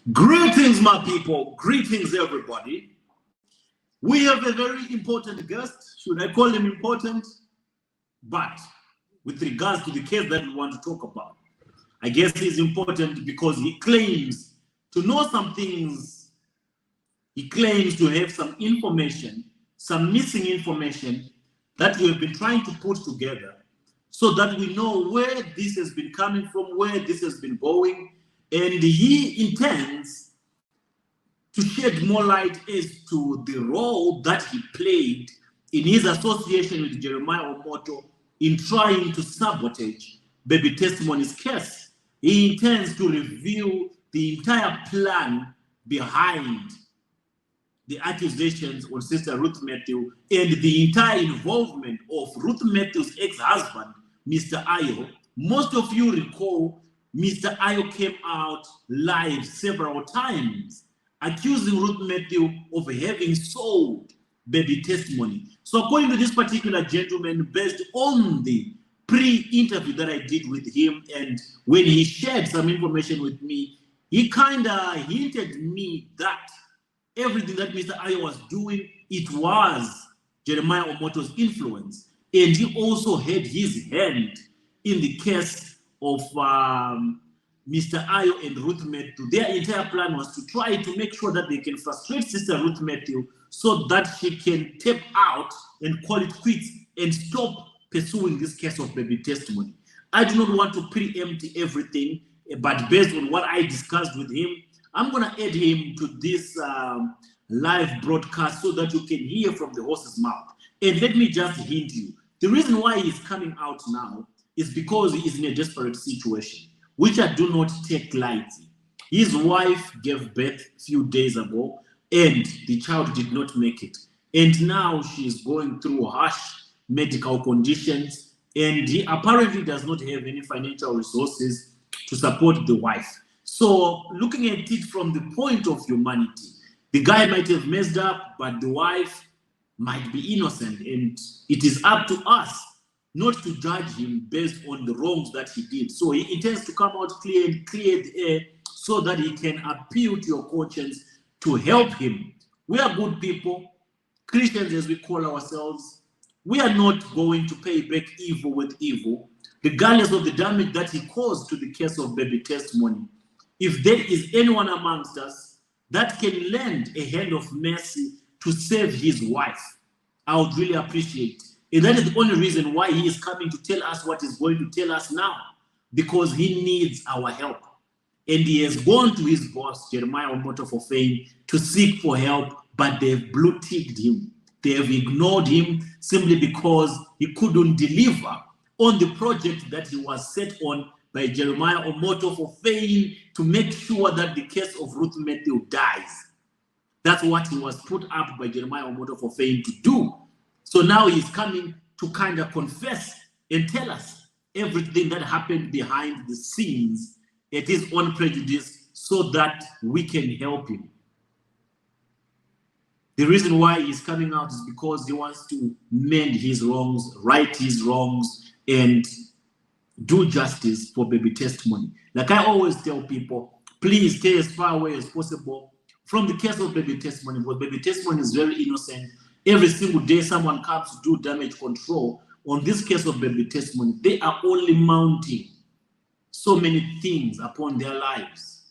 Greetings, my people. Greetings, everybody. We have a very important guest. Should I call him important? But with regards to the case that we want to talk about, I guess he's important because he claims to know some things. He claims to have some information, some missing information that we have been trying to put together so that we know where this has been coming from, where this has been going, and he intends to shed more light as to the role that he played in his association with Jeremiah Omoto in trying to sabotage Baby Testimony's case. He intends to reveal the entire plan behind the accusations on Sister Ruth Matthew and the entire involvement of Ruth Matthew's ex-husband, Mr. Ayo. Most of you recall Mr. Ayo came out live several times accusing Ruth Matthew of having sold Baby Testimony. So according to this particular gentleman, based on the pre-interview that I did with him and when he shared some information with me, he kind of hinted me that everything that Mr. Ayo was doing, it was Jeremiah Omoto's influence. And he also had his hand in the case of Mr. Ayo and Ruth Matthew. Their entire plan was to try to make sure that they can frustrate Sister Ruth Matthew so that she can tap out and call it quits and stop pursuing this case of Baby Testimony. I do not want to preempt everything, but based on what I discussed with him, I'm going to add him to this live broadcast so that you can hear from the horse's mouth. And let me just hint you, the reason why he's coming out now is because he is in a desperate situation, which I do not take lightly. His wife gave birth a few days ago, and the child did not make it. And now she is going through harsh medical conditions, and he apparently does not have any financial resources to support the wife. So looking at it from the point of humanity, the guy might have messed up, but the wife might be innocent. And it is up to us not to judge him based on the wrongs that he did. So he intends to come out clear and clear the air so that he can appeal to your conscience to help him. We are good people, Christians as we call ourselves. We are not going to pay back evil with evil, regardless of the damage that he caused to the case of Baby Testimony. If there is anyone amongst us that can lend a hand of mercy to save his wife, I would really appreciate it. And that is the only reason why he is coming to tell us what he's going to tell us now, because he needs our help. And he has gone to his boss, Jeremiah Omoto for Fame, to seek for help, but they've blue-ticked him. They have ignored him simply because he couldn't deliver on the project that he was set on by Jeremiah Omoto for Fame to make sure that the case of Ruth Matthew dies. That's what he was put up by Jeremiah Omoto for Fame to do. So now he's coming to kind of confess and tell us everything that happened behind the scenes at his own prejudice so that we can help him. The reason why he's coming out is because he wants to mend his wrongs, right his wrongs, and do justice for Baby Testimony. Like I always tell people, please stay as far away as possible from the case of Baby Testimony, because Baby Testimony is very innocent. Every single day someone comes to do damage control on this case of Baby Testimony. They are only mounting so many things upon their lives.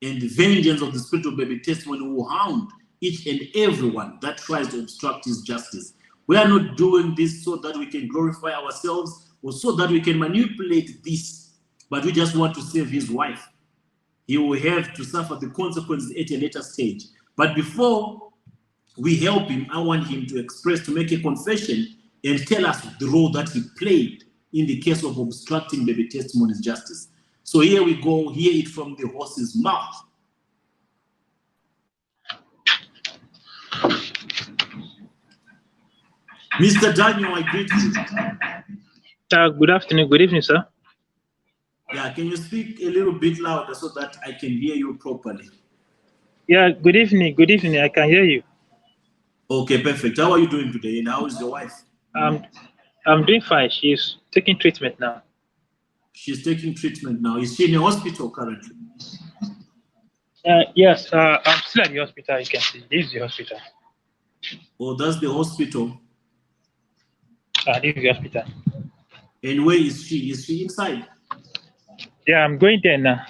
And the vengeance of the spirit of Baby Testimony will hound each and everyone that tries to obstruct his justice. We are not doing this so that we can glorify ourselves or so that we can manipulate this, but we just want to save his wife. He will have to suffer the consequences at a later stage. But before we help him, I want him to express, to make a confession and tell us the role that he played in the case of obstructing Baby Testimony's justice. So here we go, hear it from the horse's mouth. Mr. Daniel, I greet you. Good afternoon, good evening, sir. Yeah, can you speak a little bit louder so that I can hear you properly? Yeah, good evening, I can hear you. Okay, perfect. How are you doing today, and how is your wife? I'm doing fine. She's taking treatment now. She's taking treatment now. Is she in a hospital currently? Yes, I'm still at the hospital. You can see this is the hospital. Oh, that's the hospital. This is the hospital. And where is she? Is she inside? Yeah, I'm going there now.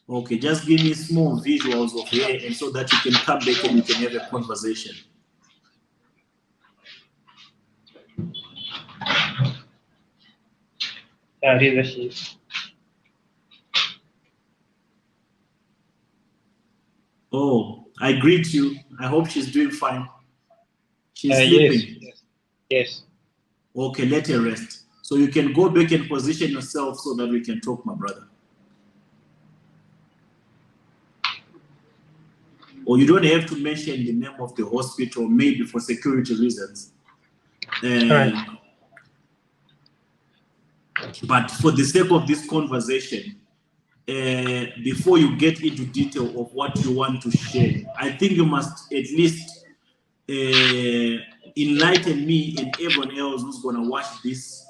Okay, just give me small visuals of her, and so that you can come back and we can have a conversation. Yeah, this is where she is. Oh, I greet you. I hope she's doing fine. She's Yes, sleeping. yes, yes. Okay, let her rest. So you can go back and position yourself so that we can talk, my brother. Or you don't have to mention the name of the hospital, maybe for security reasons. Right. But for the sake of this conversation, before you get into detail of what you want to share, I think you must at least enlighten me and everyone else who's going to watch this.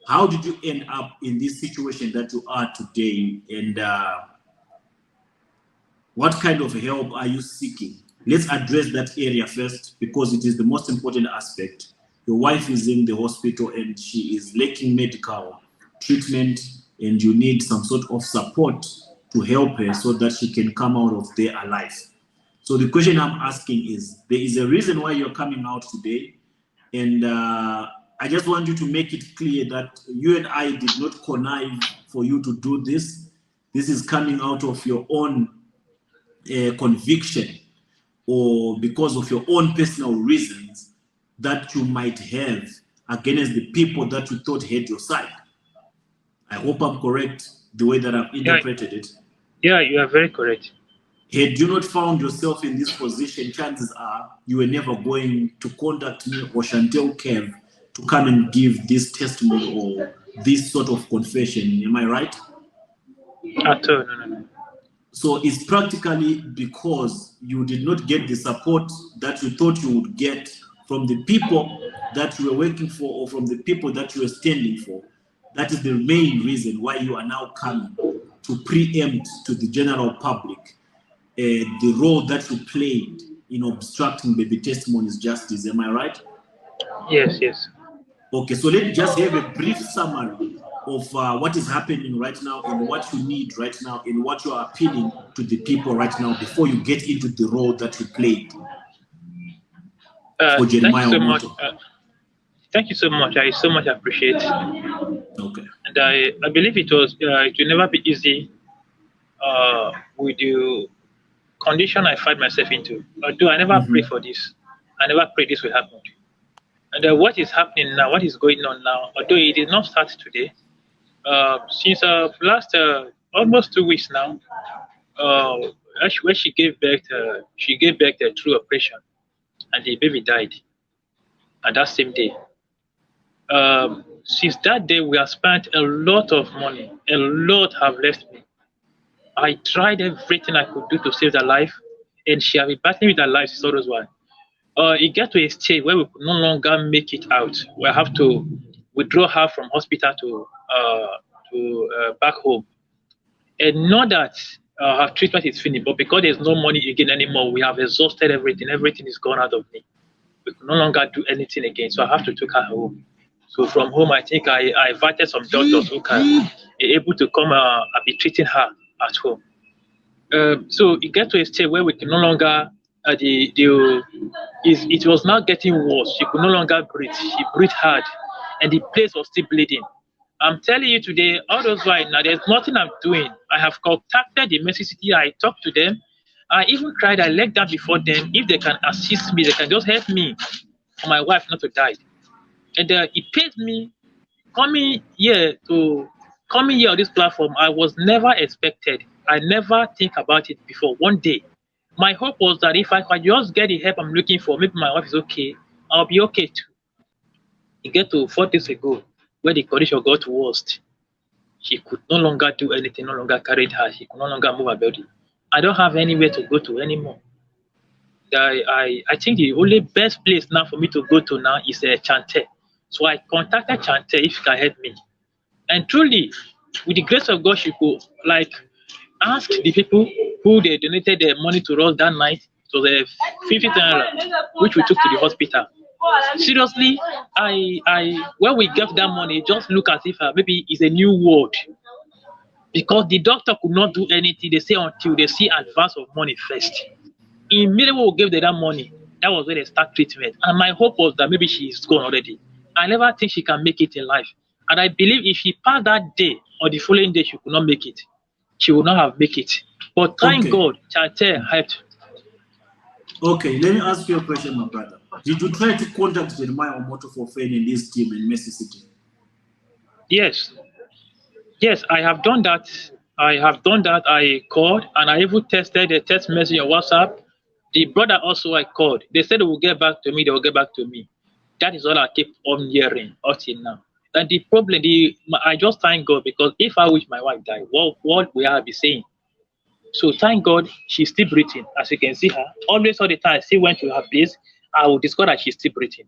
How did you end up in this situation that you are today? And what kind of help are you seeking? Let's address that area first because it is the most important aspect. Your wife is in the hospital and she is lacking medical treatment, and you need some sort of support to help her so that she can come out of there alive. So the question I'm asking is, there is a reason why you're coming out today, and I just want you to make it clear that you and I did not connive for you to do this. This is coming out of your own conviction or because of your own personal reasons that you might have against the people that you thought had your side. I hope I'm correct the way that I've interpreted it. Yeah, you are very correct. Had you not found yourself in this position, chances are you were never going to contact me or Chantel Kev to come and give this testimony or this sort of confession. Am I right? At all, no. So it's practically because you did not get the support that you thought you would get from the people that you were working for or from the people that you were standing for. That is the main reason why you are now coming to preempt to the general public the role that you played in obstructing baby testimony's justice. Am I right? Yes, yes. Okay, so let's just have a brief summary of what is happening right now and what you need right now and what you are appealing to the people right now before you get into the role that you played for Jeremiah Omoto. Thank you so much. I so much appreciate. Okay. And I believe it will never be easy with the condition I find myself into. Although I never pray for this, I never pray this will happen. And what is happening now, what is going on now, although it did not start today, since last almost 2 weeks now, when she gave birth through operation, and the baby died, and that same day. Since that day, we have spent a lot of money. A lot have left me. I tried everything I could do to save her life, and she has been battling with her life since all those while. It got to a stage where we could no longer make it out. We have to withdraw her from hospital to back home. And not that her treatment is finished, but because there's no money again anymore, we have exhausted everything. Everything is gone out of me. We could no longer do anything again, so I have to take her home. So from home, I think I invited some doctors who can be able to come and be treating her at home. So it got to a stage where we can no longer it was now getting worse. She could no longer breathe. She breathed hard, and the place was still bleeding. I'm telling you today, all those right now, there's nothing I'm doing. I have contacted the Mercy City. I talked to them. I even cried. I laid down before them. If they can assist me, they can just help me for my wife not to die. And it pains me coming here to coming here on this platform. I was never expected. I never think about it before. One day, my hope was that if I could just get the help I'm looking for, maybe my wife is okay. I'll be okay too. It get to 4 days ago where the condition got worse. She could no longer do anything, no longer carry her. She could no longer move her body. I don't have anywhere to go to anymore. I think the only best place now for me to go to now is Chante. So I contacted Chante if she can help me. And truly, with the grace of God, she could, like, Ask the people who they donated their money to us that night. It was a 50 naira, which we took to the hospital. Seriously, I when we get that money, it just look as if maybe it's a new world, because the doctor could not do anything. They say until they see advance of money first. Immediately we gave them that money, that was when they start treatment. And my hope was that maybe she is gone already. I never think she can make it in life. And I believe if she passed that day or the following day, she could not make it. She would not have make it. But thank Okay. God, Chate helped. Okay, let me ask you a question, my brother. Did you try to contact Jeremiah Omoto for Fame in this team in Mercy City? Yes. Yes, I have done that. I called and I even tested a text message on WhatsApp. The brother also I called. They said they will get back to me. They will get back to me. That is all I keep on hearing until now. And the problem, I just thank God, because if I wish my wife died, what will I be saying? So thank God she's still breathing. As you can see her, always all the time I see went to her place, I will discover that she's still breathing.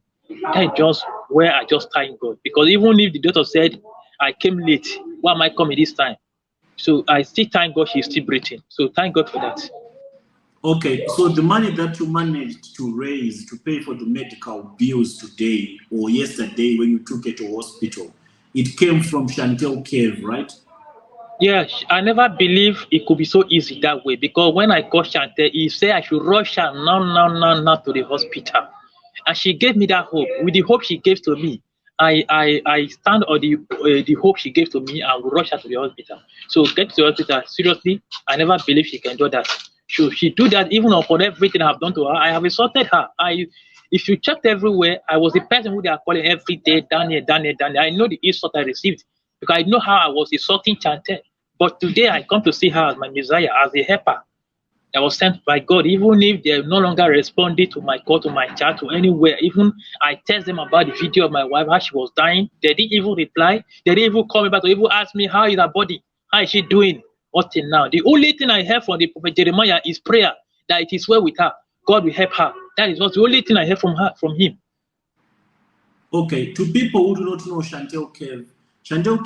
That is just where I just thank God. Because even if the doctor said I came late, why am I coming this time? So I still thank God she's still breathing. So thank God for that. Okay, so the money that you managed to raise to pay for the medical bills today or yesterday when you took her to hospital, it came from Chantel Cave, right? Yeah, I never believed it could be so easy that way, because when I called Chantel, he said I should rush her now to the hospital. And she gave me that hope. With the hope she gave to me, I stand on the hope she gave to me and will rush her to the hospital. So get to the hospital. Seriously, I never believed she can do that. Should she do that even upon everything I've done to her? I have insulted her. If you checked everywhere, I was the person who they are calling every day, Daniel. I know the insult I received because I know how I was insulting Chantel. But today I come to see her as my Messiah, as a helper that was sent by God. Even if they no longer responded to my call, to my chat, to anywhere, even I text them about the video of my wife, how she was dying. They didn't even reply. They didn't even call me back to even ask me how is her body, how is she doing. What till now? The only thing I heard from the prophet Jeremiah is prayer, that it is well with her. God will help her. That is what the only thing I heard from him. Okay, to people who do not know Chantel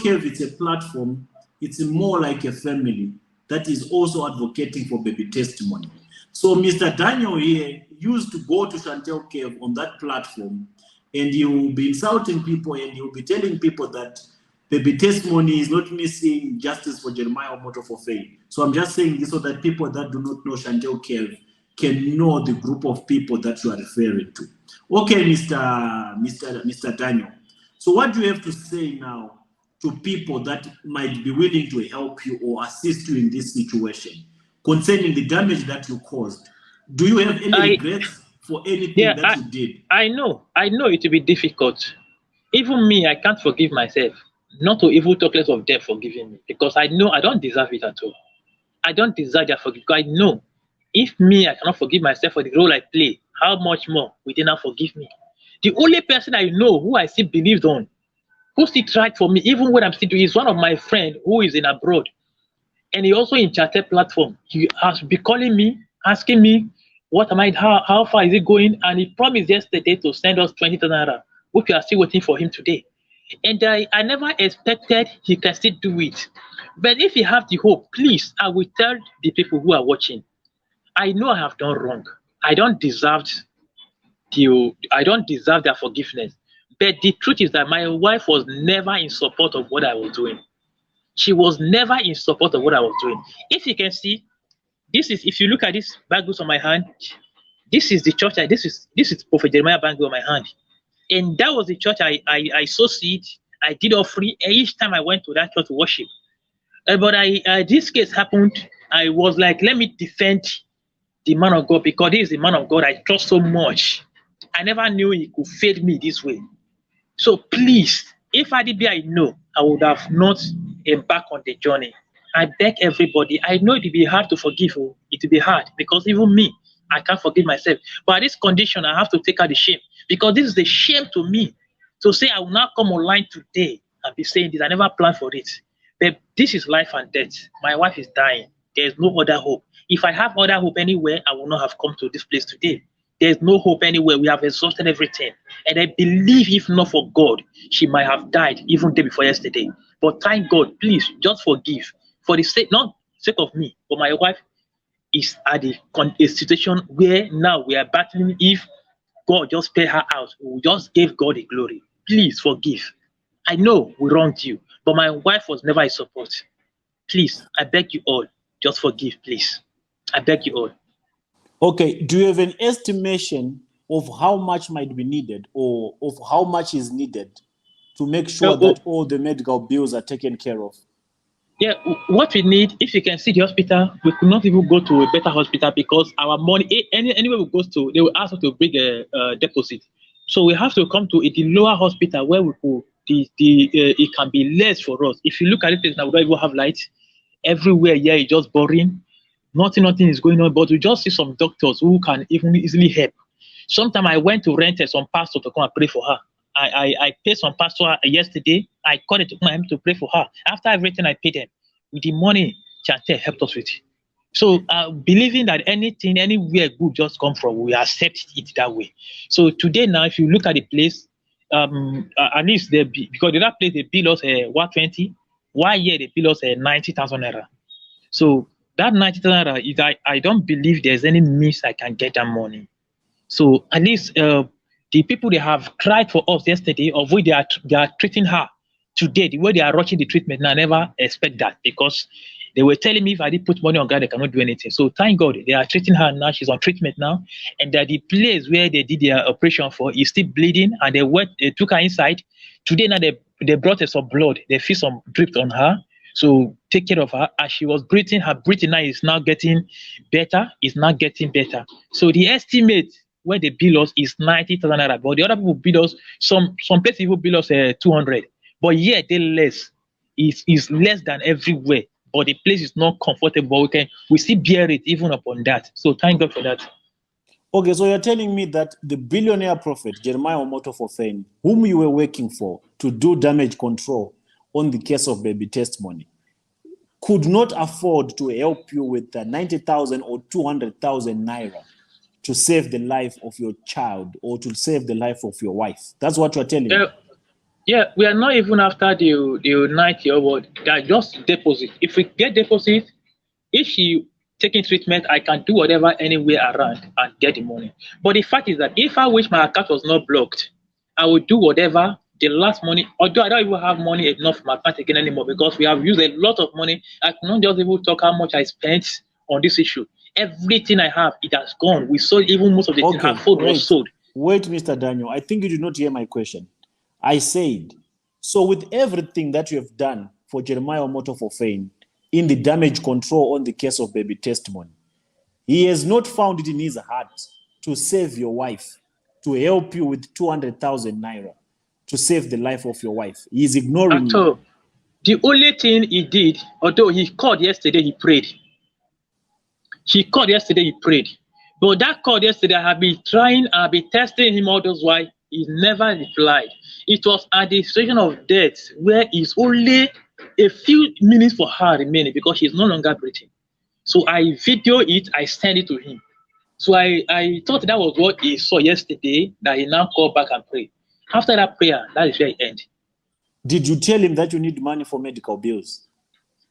Cave is a platform. It's more like a family that is also advocating for baby testimony. So Mr. Daniel here used to go to Chantel Cave on that platform, and he will be insulting people and he will be telling people that baby testimony is not missing justice for Jeremiah Omoto for faith. So I'm just saying this so that people that do not know Chantel Cave can know the group of people that you are referring to. Okay, Mr. Daniel. So what do you have to say now to people that might be willing to help you or assist you in this situation concerning the damage that you caused? Do you have any regrets for anything that you did? I know it will be difficult. Even me, I can't forgive myself. Not to even talk less of them forgiving me, because I know I don't deserve it at all. I don't deserve their forgiveness. I know if me, I cannot forgive myself for the role I play, how much more will they not forgive me? The only person I know who I still believed on, who still tried for me, even when I'm still doing, is one of my friends who is in abroad. And he also in charter platform. He has been calling me, asking me, what am I, how far is it going? And he promised yesterday to send us 20,000 naira, which we are still waiting for him today. And I never expected he can still do it. But if you have the hope, please, I will tell the people who are watching, I know I have done wrong. I don't deserve their forgiveness. But the truth is that my wife was never in support of what I was doing. She was never in support of what I was doing. If you can see, if you look at this bangle on my hand, this is the church. This is Prophet Jeremiah bangle on my hand. And that was the church I sowed seed. I did offering each time I went to that church to worship. But this case happened. I was like, let me defend the man of God, because this is the man of God I trust so much. I never knew he could fail me this way. So please, if I know, I would have not embarked on the journey. I beg everybody. I know it will be hard to forgive. It will be hard because even me, I can't forgive myself. But at this condition, I have to take out the shame, because this is the shame to me to say I will not come online today and be saying this. I never planned for it. But this is life and death. My wife is dying. There is no other hope. If I have other hope anywhere, I will not have come to this place today. There is no hope anywhere. We have exhausted everything. And I believe if not for God, she might have died even day before yesterday. But thank God, please, just forgive. For the sake, not sake of me. But my wife is at a situation where now we are battling. If God just pay her out, we just gave God the glory. Please forgive. I know we wronged you, but my wife was never a support. Please, I beg you all, just forgive, please. I beg you all. Okay, do you have an estimation of how much might be needed or of how much is needed to make sure that all the medical bills are taken care of? Yeah, what we need, if you can see the hospital, we could not even go to a better hospital because our money, anywhere we go to, they will ask us to bring a deposit. So we have to come to the lower hospital where we could, it can be less for us. If you look at it now, we don't even have lights. Everywhere here is just boring. Nothing is going on, but we just see some doctors who can even easily help. Sometimes I went to rent some pastor to come and pray for her. I paid some pastor yesterday. I called it to my him to pray for her. After everything I paid them, with the money Chante helped us with. So believing that anything, anywhere good just come from, we accept it that way. So today now, if you look at the place, at least because the other place they bill us 120, 1 year they bill us 90,000 naira. So that 90,000 naira is I don't believe there's any means I can get that money. So at least the people they have cried for us yesterday, of which they are treating her today, the way they are rushing the treatment, now I never expect that because they were telling me if I didn't put money on God, they cannot do anything. So thank God they are treating her now. She's on treatment now, and that the place where they did their operation for is still bleeding, and they took her inside. Today now they brought her some blood. They feel some drip on her. So take care of her. As she was breathing, her breathing now is now getting better. It's now getting better. So the estimate where they bill us is 90,000 naira, but the other people bill us some places even bill us 200. But yeah, they less is less than everywhere. But the place is not comfortable. We still bear it even upon that. So thank God for that. Okay, so you're telling me that the billionaire prophet Jeremiah Omoto for fame, whom you were working for to do damage control on the case of baby testimony, could not afford to help you with 90,000 or 200,000 naira to save the life of your child or to save the life of your wife. That's what you're telling me. Yeah, we are not even after the 90 or what. That just deposit. If we get deposit, if she taking treatment, I can do whatever anywhere around and get the money. But the fact is that if I wish my account was not blocked, I would do whatever the last money, although I don't even have money enough for my account again anymore because we have used a lot of money. I cannot just even talk how much I spent on this issue. Everything I have, it has gone. We sold even most of the things. Her phone was sold. Wait, Mr. Daniel, I think you did not hear my question. I said, so with everything that you have done for Jeremiah Omoto for fame in the damage control on the case of baby testimony, he has not found it in his heart to save your wife, to help you with 200,000 naira, to save the life of your wife. He is ignoring you. The only thing he did, although he called yesterday, he prayed. But that call yesterday, I have been trying, I've been testing him all those while. He never replied. It was at the situation of death where it's only a few minutes for her remaining because she's no longer breathing. So I video it, I send it to him. So I thought that was what he saw yesterday, that he now called back and prayed. After that prayer, that is where it ended. Did you tell him that you need money for medical bills?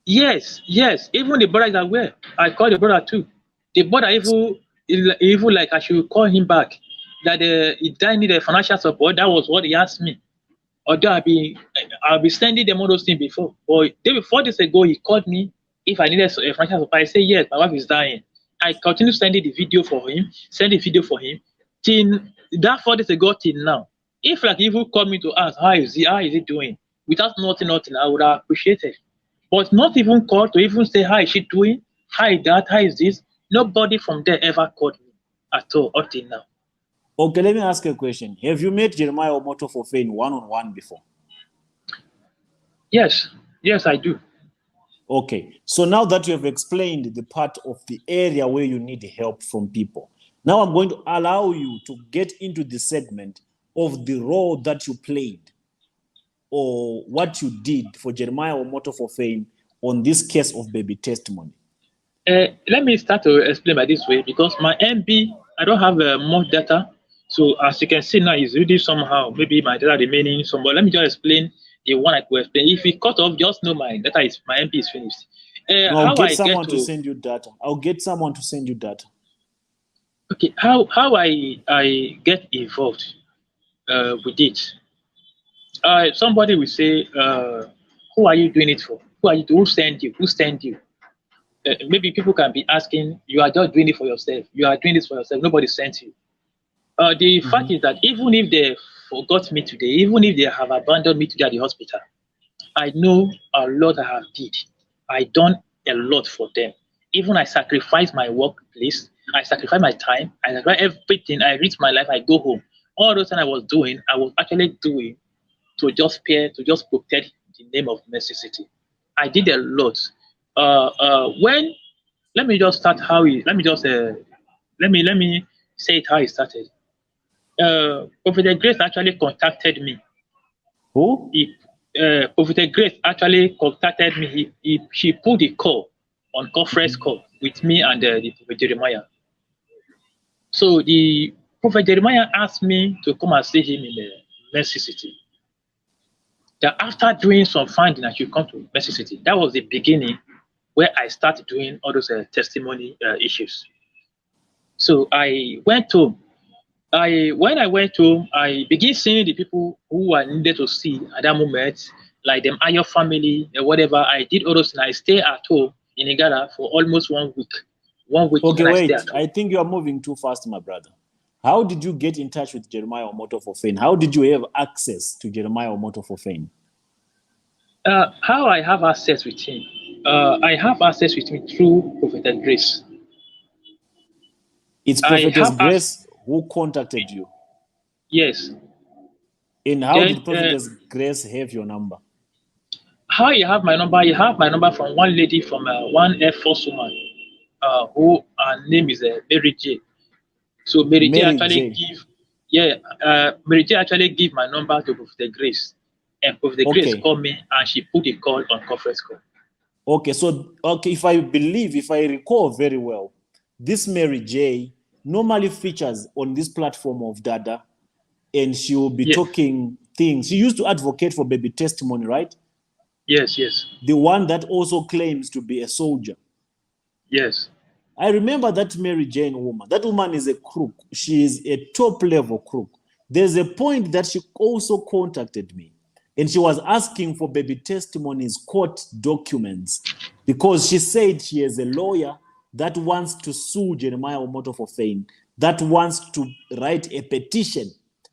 Yes. Even the brother is aware. I called the brother too. The brother even like I should call him back. That he need a financial support. That was what he asked me. Although I'll be sending them all those things before. But day before this ago, he called me if I needed a financial support. I said yes, my wife is dying. I continue sending the video for him, till that 4 days ago till now. If like even call me to ask how is he doing, without nothing, I would have appreciated. But not even call to even say how is she doing, how is that, how is this. Nobody from there ever called me at all until now. Okay, let me ask you a question. Have you met Jeremiah Omoto for fame one-on-one before? Yes, I do. Okay, so now that you have explained the part of the area where you need help from people, now I'm going to allow you to get into the segment of the role that you played or what you did for Jeremiah Omoto for fame on this case of baby testimony. Let me start to explain by this way because my MB, I don't have much data. So as you can see now, it's really somehow, maybe my data remaining some, but let me just explain the one I could explain. If we cut off, just know my data is, my MB is finished. No, I'll How get I get someone to to send you data. I'll get someone to send you data. okay, how I get involved with it. Somebody will say, who are you doing it for? Who sent you? Who sent you? Maybe people can be asking, you are just doing it for yourself. You are doing this for yourself. Nobody sent you. The fact is that even if they forgot me today, even if they have abandoned me today at the hospital, I know a lot I have did. I done a lot for them. Even I sacrifice my workplace, I sacrifice my time, I sacrifice everything. I risk my life, I go home. All those things I was actually doing to just protect the name of Mercy City. I did a lot. When let me just start how it. Let me say it how it started. Prophet Grace actually contacted me. Who? Prophet Grace actually contacted me. She put the call on conference call with me and the Prophet Jeremiah. So the Prophet Jeremiah asked me to come and see him in the Mercy City. That after doing some finding, I should come to Mercy City. That was the beginning where I started doing all those testimony issues. So I went home. When I went home, I began seeing the people who I needed to see at that moment, like them Ayo family and whatever. I did all those, and I stayed at home in Igara for almost 1 week. 1 week Okay, when I stay wait. at home. I think you are moving too fast, my brother. How did you get in touch with Jeremiah Omoto for Fame? How did you have access to Jeremiah Omoto for Fame? How I have access with him? I have access with him through Prophet Grace. It's I Prophetess have Grace who contacted you. yes. And how Then did Prophetess Grace have your number? how you have my number? You have my number from one lady from one Air Force woman, who her name is Mary J. So Mary J Mary actually J. Mary J actually give my number to Prophet Grace, and Prophet Grace Okay. called me and she put a call on conference call. Okay, so if I recall very well, this Mary J normally features on this platform of Dada, and she will be Yes, talking things. She used to advocate for baby testimony, right? yes, The one that also claims to be a soldier. yes. I remember that Mary Jane woman. That woman is a crook. She is a top level crook. There's a point that she also contacted me and she was asking for baby testimonies, court documents, because she said she is a lawyer that wants to sue Jeremiah Omoto for fame, that wants to write a petition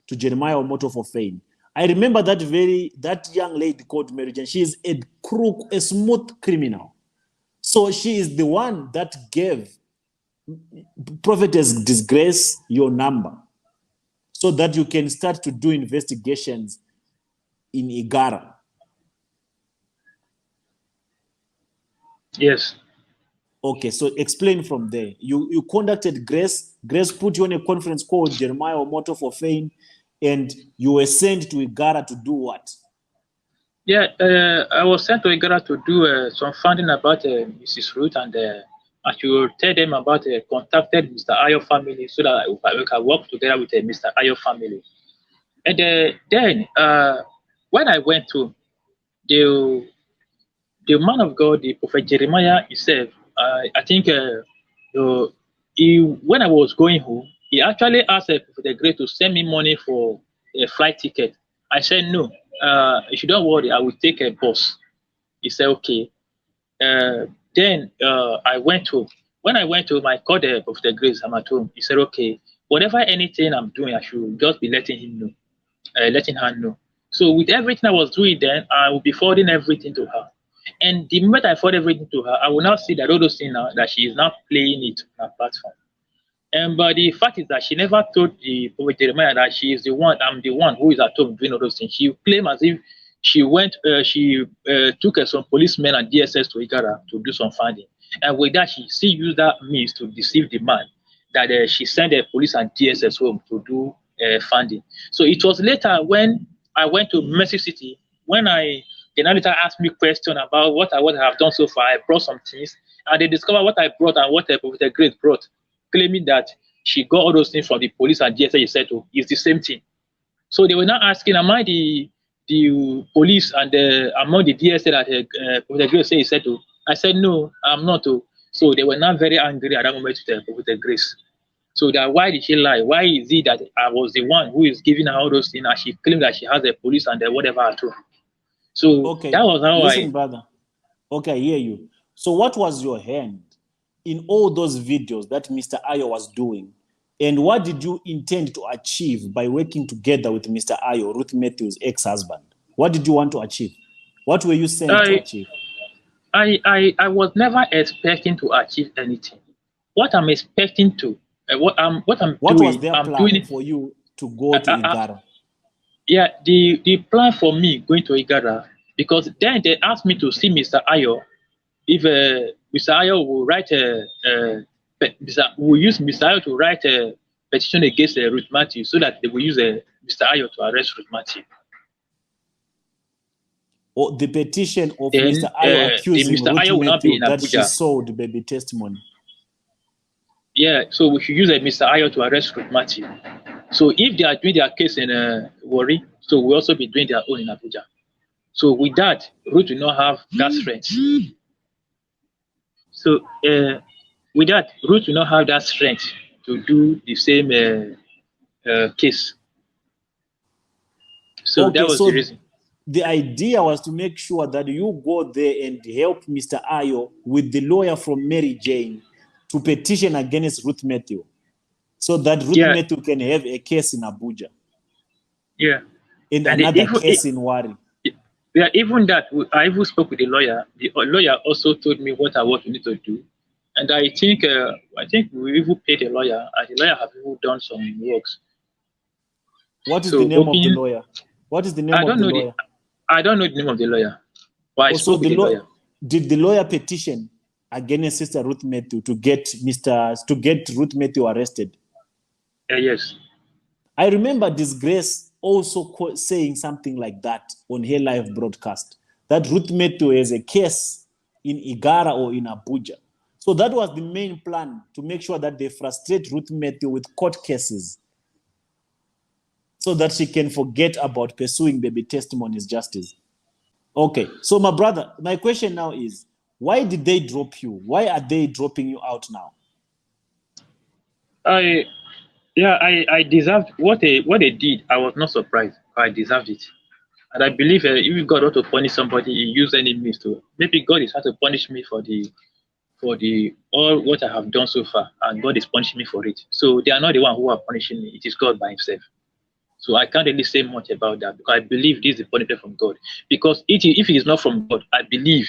to Jeremiah Omoto for fame. I remember that young lady called Mary Jane. She is a crook, a smooth criminal. So she is the one that gave Prophetess Disgrace your number so that you can start to do investigations in Igara. Yes. Okay, so explain from there. You contacted Grace. Grace put you on a conference call with Jeremiah Omoto for fame, and you were sent to Igara to do what? Yeah, I was sent to Igara to do some funding about Mrs. Ruth, and I should tell them about contacted Mr. Ayo family so that we can work together with Mr. Ayo family. And then when I went to the the man of God, the prophet Jeremiah himself, I think when I was going home, he actually asked Prophet Grace to send me money for a flight ticket. I said no. If you don't worry, I will take a bus. He said okay. Then I went home. When I went home, I called Prophet Grace. I'm at home. He said okay. Whatever anything I'm doing, I should just be letting him know, letting her know. So with everything I was doing then, I will be forwarding everything to her. And the moment I forward everything to her, I will now see that all those things now that she is now playing it on her platform. And but the fact is that she never told the prophet Jeremiah that she is the one, I'm the one who is at home doing all those things. She claimed as if she took some policemen and DSS to Igara to do some finding. And with that, she still used that means to deceive the man that she sent the police and DSS home to do funding. So it was later when I went to Mercy City, when they now later asked me question about what I have done so far. I brought some things, and they discovered what I brought and what Prophet Grace brought, claiming that she got all those things from the police and DSS. You said, oh, it's the same thing. So they were now asking, am I the police and among the DSS that Prophet Grace said he said to? I said, no, I'm not. Oh. So they were not very angry at that moment with the grace. So that why did she lie? Why is it that I was the one who is giving her all those things and she claimed that she has the police and the whatever at home? So that Okay, was how listen, brother. Okay, I hear you. So what was your hand in all those videos that Mr. Ayo was doing? And what did you intend to achieve by working together with Mr. Ayo, Ruth Matthews' ex-husband? What did you want to achieve? What were you sent to I achieve? I was never expecting to achieve anything. What I'm expecting to, what I'm What was doing, their I'm doing plan it. for you to go to Igara? Yeah, the plan for me going to Igara, because then they asked me to see Mr. Ayo if Mr. Ayo will write will use Mr. Ayo to write a petition against Ruth Matthew so that they will use Mr. Ayo to arrest Ruth Matthew. Or the petition of Then Mr. Ayo the accusing Mr. Ruth Ayo will not be Matthew in that she Abuja. sold baby testimony. Yeah, so we should use Mr. Ayo to arrest Ruth Matthew. So if they are doing their case in Warri, so we'll also be doing their own in Abuja. So with that, Ruth will not have that strength. So with that, Ruth will not have that strength to do the same case. So that Okay, was the so reason. the idea was to make sure that you go there and help Mr. Ayo with the lawyer from Mary Jane to petition against Ruth Matthew so that Ruth Yeah, Matthew can have a case in Abuja yeah. and And another case in Wari. yeah, even that, I even spoke with the lawyer. The lawyer also told me what we need to do. And I think we even paid the lawyer, and the lawyer have even done some works. What is the So name of the hoping, lawyer? What is the name I of don't the know lawyer? I don't know the name of the lawyer, but I Also, spoke with the lawyer. did the lawyer petition against Sister Ruth Matthew to get Ruth Matthew arrested? Yes. I remember Disgrace also saying something like that on her live broadcast, that Ruth Matthew has a case in Igara or in Abuja. So that was the main plan, to make sure that they frustrate Ruth Matthew with court cases so that she can forget about pursuing baby testimonies justice. Okay, so my brother, my question now is, why did they drop you? Why are they dropping you out now? I deserved what they did. I was not surprised. I deserved it. And I believe if God want to punish somebody, He use any means to. Maybe God is trying to punish me for the all what I have done so far, and God is punishing me for it. So they are not the one who are punishing me. It is God by Himself. So I can't really say much about that because I believe this is a punishment from God. Because if it is not from God, I believe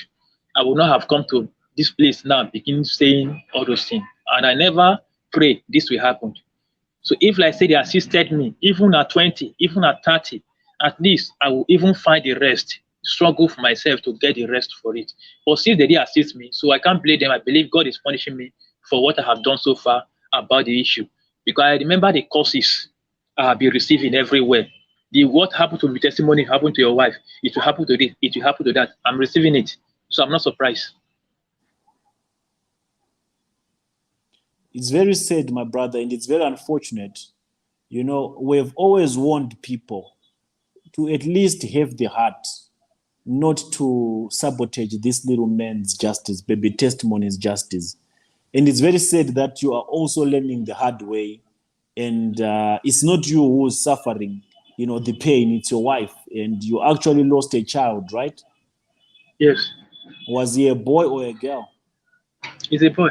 I would not have come to this place now, begin saying all those things. And I never pray this will happen. So if, like say, they assisted me, even at 20, even at 30, at least I will even find the rest, struggle for myself to get the rest for it. But since they did assist me, so I can't blame them. I believe God is punishing me for what I have done so far about the issue. Because I remember the curses I have been receiving everywhere. The what happened to me testimony happened to your wife. It will happen to this, it will happen to that. I'm receiving it. So I'm not surprised. It's very sad, my brother, and it's very unfortunate. You know, we've always warned people to at least have the heart not to sabotage this little man's justice, baby testimony's justice. And it's very sad that you are also learning the hard way. And it's not you who's suffering, the pain, it's your wife. And you actually lost a child, right? Yes, Was he a boy or a girl? he's a boy.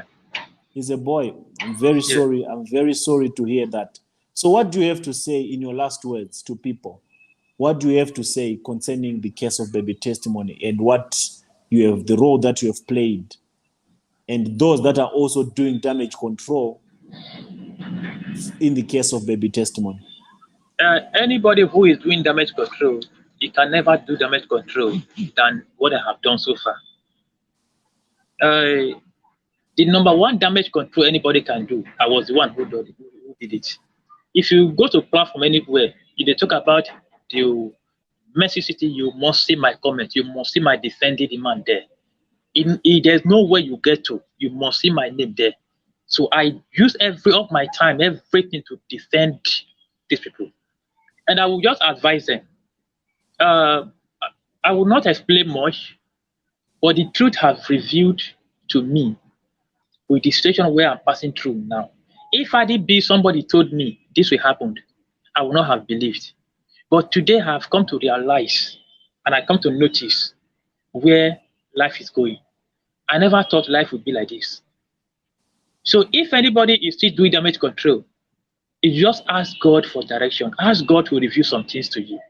He's a boy. I'm very Yeah. sorry. I'm very sorry to hear that. So what do you have to say in your last words to people? What do you have to say concerning the case of baby testimony and what you have, the role that you have played, and those that are also doing damage control in the case of baby testimony? Anybody who is doing damage control, he can never do damage control than what I have done so far. The number one damage control anybody can do, I was the one who did it. If you go to platform anywhere, if they talk about the Mercy City, you must see my comment. You must see my defending the man there. There's no way you get to. You must see my name there. So I use every of my time, everything to defend these people. And I will just advise them. Uh, I will not explain much. But the truth has revealed to me with the situation where I'm passing through now. If I did be somebody told me this will happen, I would not have believed. But today I have come to realize and I come to notice where life is going. I never thought life would be like this. So if anybody is still doing damage control, you just ask God for direction. Ask God to reveal some things to you.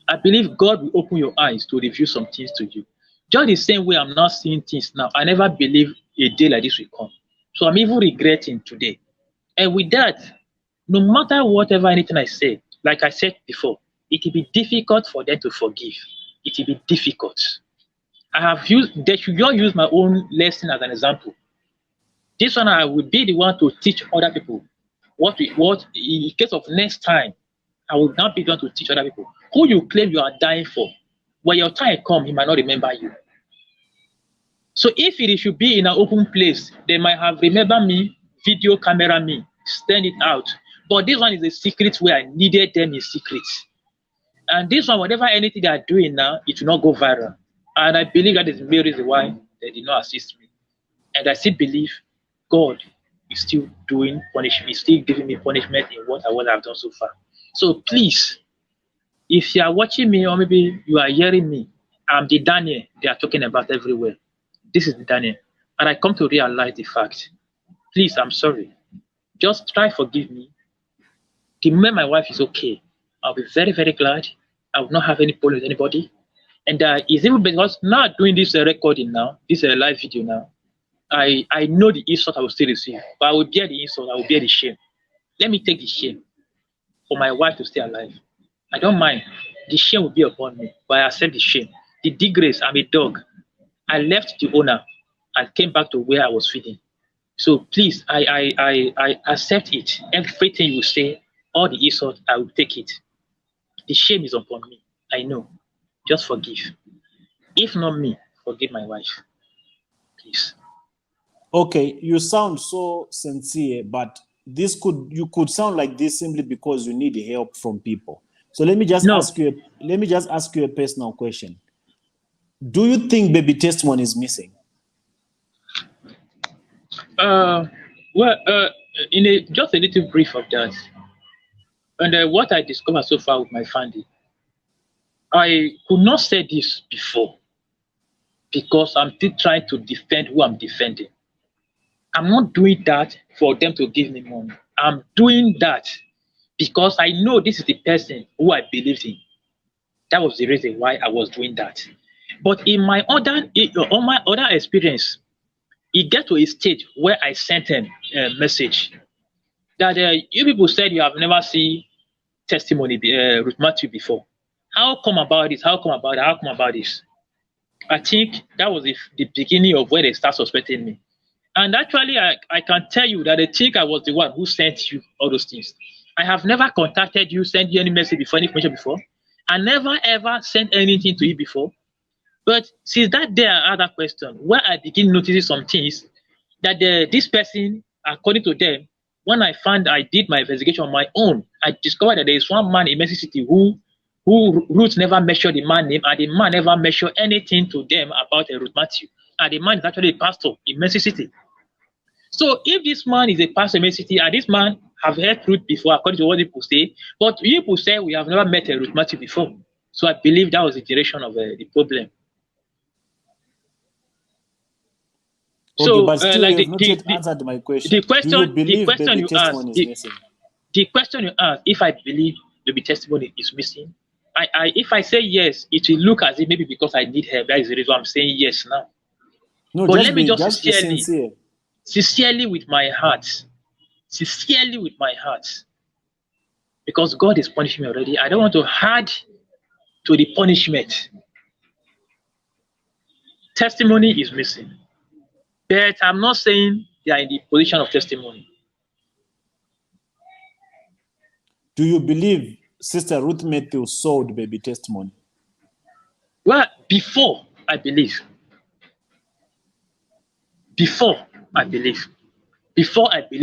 I believe God will open your eyes to reveal some things to you. Just the same way I'm not seeing things now. I never believed a day like this will come. So I'm even regretting today. And with that, no matter whatever anything I say, like I said before, it will be difficult for them to forgive. It will be difficult. They should not use my own lesson as an example. This one I will be the one to teach other people. What in case of next time, I will not be the one to teach other people. Who you claim you are dying for, when your time comes, he might not remember you. So if it should be in an open place, they might have remembered me, video camera me, send it out. But this one is a secret where I needed them in secret. And this one, whatever anything they are doing now, it will not go viral. And I believe that is the main reason why they did not assist me. And I still believe God is still doing punishment, is still giving me punishment in what I've done so far. So please, if you are watching me or maybe you are hearing me, I'm the Daniel they are talking about everywhere. This is the Daniel. And I come to realize the fact. Please, I'm sorry. Just try forgive me. The moment my wife is okay, I'll be very, very glad. I will not have any problem with anybody. And it's even because now doing this recording now, this live video now, I know the insult I will still receive, but I will bear the insult, I will bear the shame. Let me take the shame for my wife to stay alive. I don't mind. The shame will be upon me, but I accept the shame. The disgrace, I'm a dog. I left the owner and came back to where I was feeding. So please, I accept it. Everything you say, all the insult, I will take it. The shame is upon me. I know. Just forgive. If not me, forgive my wife. Please. Okay, you sound so sincere, but you could sound like this simply because you need help from people. So let me just ask you a personal question. Do you think baby testimony is missing? Just a little brief of that. And what I discovered so far with my family, I could not say this before because I'm still trying to defend who I'm defending. I'm not doing that for them to give me money. I'm doing that because I know this is the person who I believed in. That was the reason why I was doing that. But on my other experience, it got to a stage where I sent them a message that you people said you have never seen testimony with Matthew before. How come about this? How come about it? How come about this? I think that was the beginning of where they start suspecting me. And actually, I can tell you that they think I was the one who sent you all those things. I have never contacted you, sent you any message before, any information before. I never ever sent anything to you before. But since that day I had that question, where I begin noticing some things that this person, according to them, when I did my investigation on my own, I discovered that there is one man in Mexico City who Ruth never mentioned the man name, and the man never mentioned anything to them about Ruth Matthew. And the man is actually a pastor in Mexico City. So if this man is a pastor in Mexico City, and this man have heard Ruth before, according to what people say, but people say we have never met Ruth Matthew before. So I believe that was the direction of the problem. Okay, so, but still, you have not yet answered my question. The question, Do you believe the question baby you testimony asked, is missing? The question you asked, if I believe baby testimony is missing, if I say yes, it will look as if maybe because I need help. That is the reason I'm saying yes now. No, but just let me just be sincere. Sincerely with my heart, because God is punishing me already. I don't want to add to the punishment. Testimony is missing, but I'm not saying they are in the position of testimony. Do you believe Sister Ruth Matthew sold baby testimony? Well, before I believe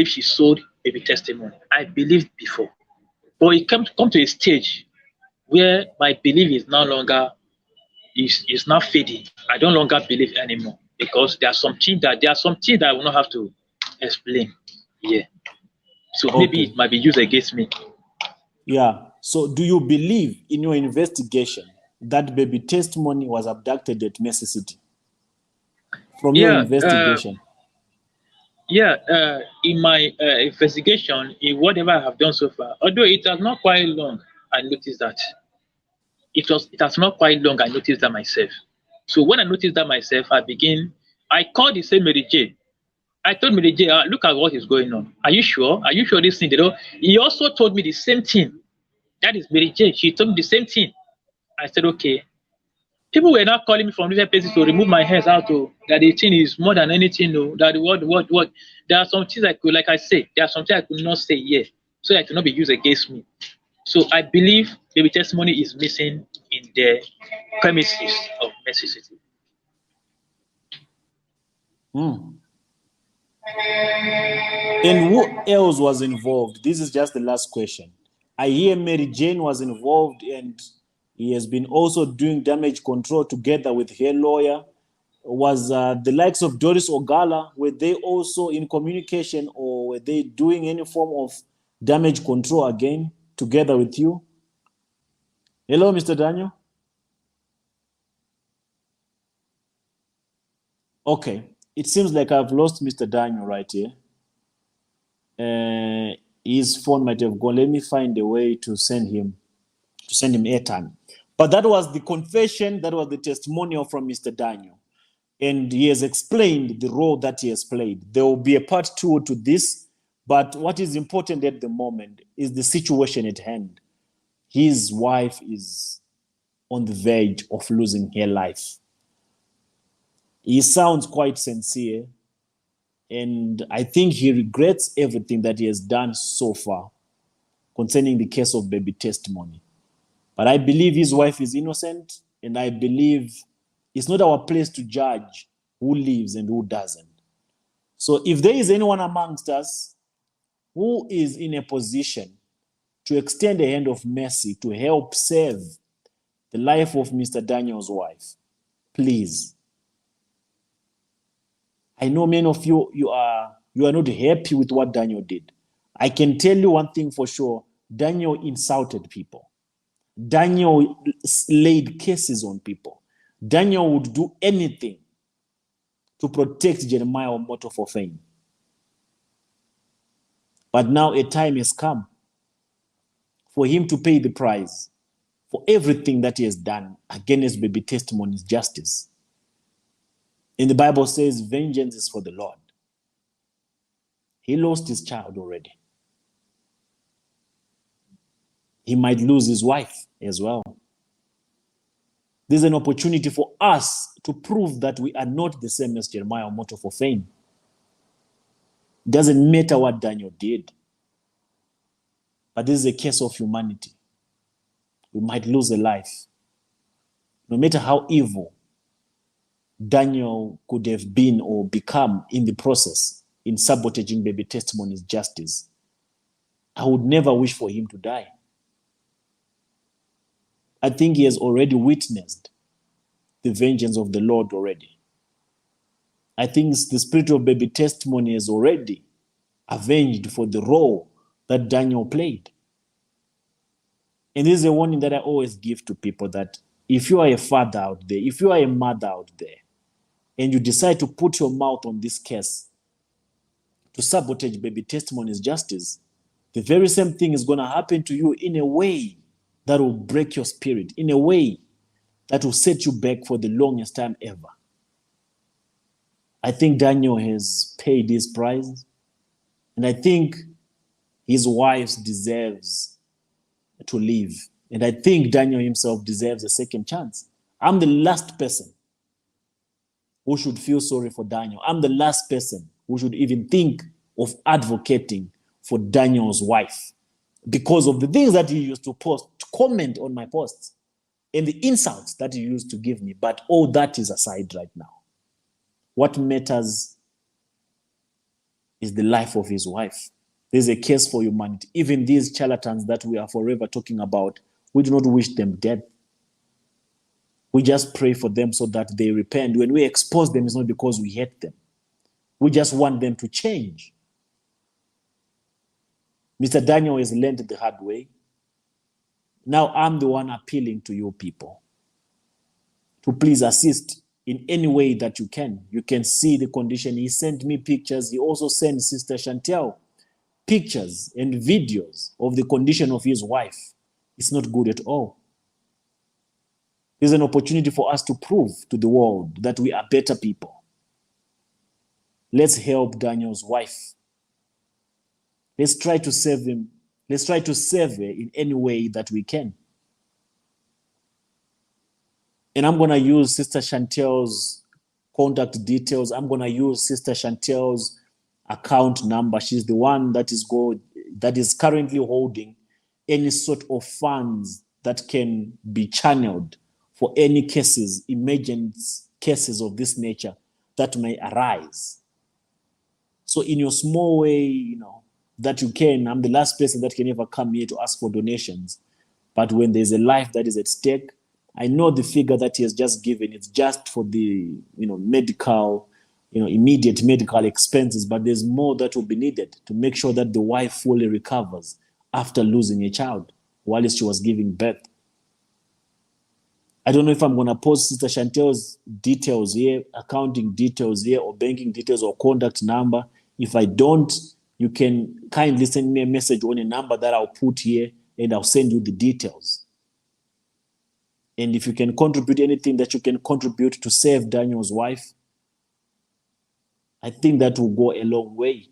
she sold baby testimony, I believed before. But it come to a stage where my belief is no longer is now fading. I don't longer believe anymore because there are some things that I will not have to explain. Yeah. So maybe Okay. it might be used against me. Yeah. So do you believe in your investigation that baby testimony was abducted at Mercy City? From your Yeah. investigation. In my investigation, in whatever I have done so far, although it has not quite long, I noticed that it has not quite long. I noticed that myself. So when I noticed that myself, I called the same Mary J. I told Mary J, look at what is going on. Are you sure? Are you sure this thing? He also told me the same thing. That is Mary J. She told me the same thing. I said, okay. People were now calling me from different places to remove my hands out. That the thing is more than anything. That what. There are some things I could, like I say, there are some things I could not say yet, so that it will not be used against me. So I believe baby testimony is missing in the premises of Mercy City. And who else was involved? This is just the last question. I hear Mary Jane was involved and he has been also doing damage control together with her lawyer. Was the likes of Doris Ogala, were they also in communication or were they doing any form of damage control again together with you? Hello, Mr. Daniel. Okay, it seems like I've lost Mr. Daniel right here. His phone might have gone. Let me find a way to send him airtime. But that was the confession, that was the testimonial from Mr. Daniel. And he has explained the role that he has played. There will be a part 2 to this, but what is important at the moment is the situation at hand. His wife is on the verge of losing her life. He sounds quite sincere, and I think he regrets everything that he has done so far concerning the case of baby testimony. But I believe his wife is innocent, and I believe it's not our place to judge who lives and who doesn't. So if there is anyone amongst us who is in a position to extend a hand of mercy to help save the life of Mr. Daniel's wife, please. I know many of you are not happy with what Daniel did. I can tell you one thing for sure. Daniel insulted people. Daniel laid cases on people. Daniel would do anything to protect Jeremiah Omoto for fame. But now a time has come for him to pay the price for everything that he has done against baby testimony's justice. And the Bible says vengeance is for the Lord. He lost his child already. He might lose his wife as well. There's an opportunity for us to prove that we are not the same as Jeremiah Omoto for fame. Doesn't matter what Daniel did. But this is a case of humanity. We might lose a life. No matter how evil Daniel could have been or become in the process in sabotaging baby testimony's justice, I would never wish for him to die. I think he has already witnessed the vengeance of the Lord already. I think the spirit of baby testimony has already avenged for the role that Daniel played. And this is a warning that I always give to people, that if you are a father out there, if you are a mother out there, and you decide to put your mouth on this case to sabotage baby testimony's justice, the very same thing is going to happen to you in a way that will break your spirit, in a way that will set you back for the longest time ever. I think Daniel has paid his price, and I think his wife deserves to live. And I think Daniel himself deserves a second chance. I'm the last person who should feel sorry for Daniel. I'm the last person who should even think of advocating for Daniel's wife because of the things that he used to post, to comment on my posts, and the insults that he used to give me. But all that is aside right now. What matters is the life of his wife. There's a case for humanity. Even these charlatans that we are forever talking about, we do not wish them dead. We just pray for them so that they repent. When we expose them, it's not because we hate them. We just want them to change. Mr. Daniel has learned the hard way. Now I'm the one appealing to you people to please assist in any way that you can. You can see the condition. He sent me pictures. He also sent Sister Chantel pictures and videos of the condition of his wife. It's not good at all. There's an opportunity for us to prove to the world that we are better people. Let's help Daniel's wife. Let's try to save him. Let's try to save her in any way that we can. And I'm going to use Sister Chantel's contact details. I'm going to use Sister Chantel's account number. She's the one that is currently holding any sort of funds that can be channeled for any cases, emergent cases of this nature that may arise. So in your small way, that you can, I'm the last person that can ever come here to ask for donations. But when there's a life that is at stake, I know the figure that he has just given, it's just for the, medical, immediate medical expenses, but there's more that will be needed to make sure that the wife fully recovers after losing a child while she was giving birth. I don't know if I'm going to post Sister Chantel's details here, accounting details here, or banking details or contact number. If I don't, you can kindly send me a message on a number that I'll put here and I'll send you the details. And if you can contribute anything that you can contribute to save Daniel's wife, I think that will go a long way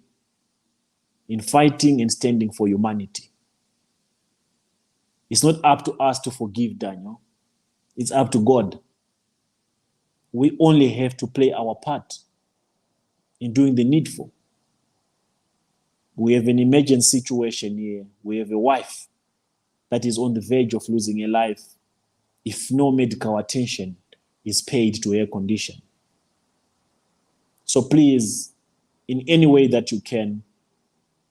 in fighting and standing for humanity. It's not up to us to forgive Daniel. It's up to God. We only have to play our part in doing the needful. We have an emergency situation here. We have a wife that is on the verge of losing her life if no medical attention is paid to her condition. So please, in any way that you can,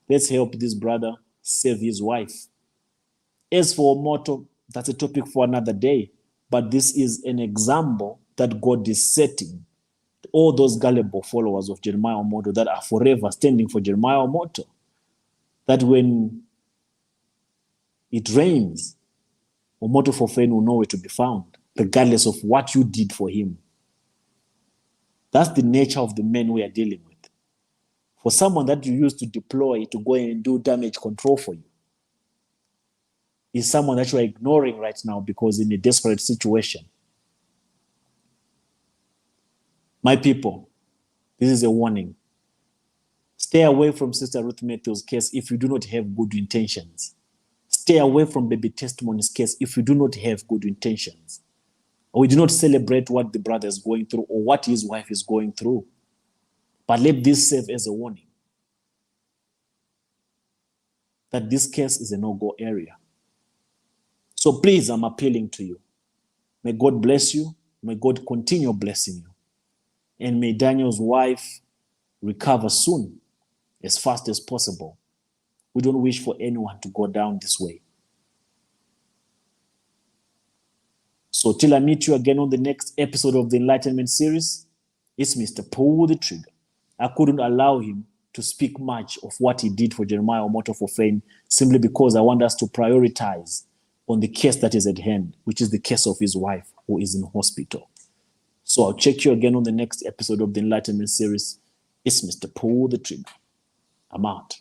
let's help this brother save his wife. As for Omoto, that's a topic for another day. But this is an example that God is setting all those gullible followers of Jeremiah Omoto that are forever standing for Jeremiah Omoto. That when it rains, Omoto Fofeng will know where to be found, regardless of what you did for him. That's the nature of the men we are dealing with. For someone that you used to deploy to go and do damage control for you is someone that you are ignoring right now because in a desperate situation. My people, this is a warning. Stay away from Sister Ruth Matthews' case if you do not have good intentions. Stay away from Baby Testimony's case if you do not have good intentions. Or we do not celebrate what the brother is going through or what his wife is going through. But let this serve as a warning that this case is a no-go area. So please, I'm appealing to you. May God bless you. May God continue blessing you. And may Daniel's wife recover soon, as fast as possible. We don't wish for anyone to go down this way. So till I meet you again on the next episode of the Enlightenment series, it's Mr. Pull the Trigger. I couldn't allow him to speak much of what he did for Jeremiah Omoto Fofeng simply because I want us to prioritize on the case that is at hand, which is the case of his wife who is in hospital. So I'll check you again on the next episode of the Enlightenment series. It's Mr. Pull the Trigger. I'm out.